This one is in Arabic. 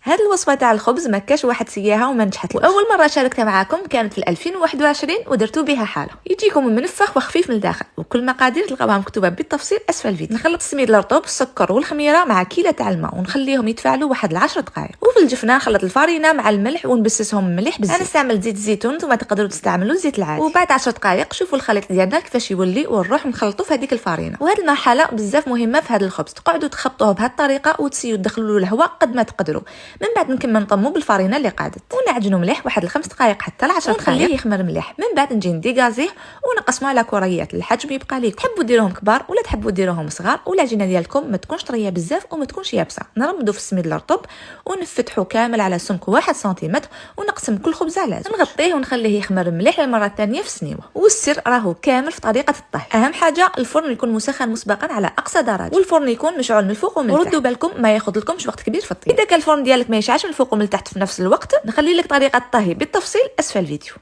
هذه الوصفه تاع الخبز ما كاش واحد سياها وما نجحت. واول مره شاركتها معاكم كانت في 2021 ودرتو بها حاله. يجيكم منفخ وخفيف من الداخل، وكل المقادير تلقاوها مكتوبه بالتفصيل اسفل الفيديو. نخلط السميد الرطب السكر والخميره مع كيله تاع الماء ونخليهم يتفاعلوا واحد 10 دقائق. وفي الجفنه نخلط الفرينه مع الملح ونبسسهم مليح بزيت. انا استعملت زيت الزيتون، نتوما تقدروا تستعملوا الزيت العادي. وبعد 10 دقائق شوفوا الخليط ديالنا كيفاش يولي، ونروح نخلطوا في هذيك الفرينه. وهذه المرحله بزاف مهمه في هذا الخبز، تقعدوا تخبطوه بهذه الطريقه وتسيو تدخلوا له الهواء قد ما تقدروا. من بعد نكمل نطمو بالفرينه اللي قعدت ونعجنوا مليح واحد 5 دقائق حتى 10 دقائق ونخليه يخمر مليح. من بعد نجي نديغازيه ونقسموه على كريات الحجم يبقى ليك. تحبوا ديروهم كبار ولا تحبوا ديروهم صغار، والعجينه ديالكم ما تكونش طريه بزاف وما تكونش يابسه. نرمدوا في السميد الرطب ونفتحوا كامل على سمك 1 سنتيمتر ونقسم كل خبزه على نغطيه ونخليه يخمر مليح للمره الثانيه في السنيوه. والسر راهو كامل في طريقه الطهي. اهم حاجه الفرن يكون مسخن مسبقا على اقصى درجه، والفرن يكون مشعل من الفوق ومن تحت. وردوا بالكم ما ياخذ لكمش وقت كبير في الطهي. اذا كان الفرن ديالك ما يشعلش من الفوق ومن تحت في نفس الوقت، نخلي لك طريقه الطهي بالتفصيل اسفل الفيديو.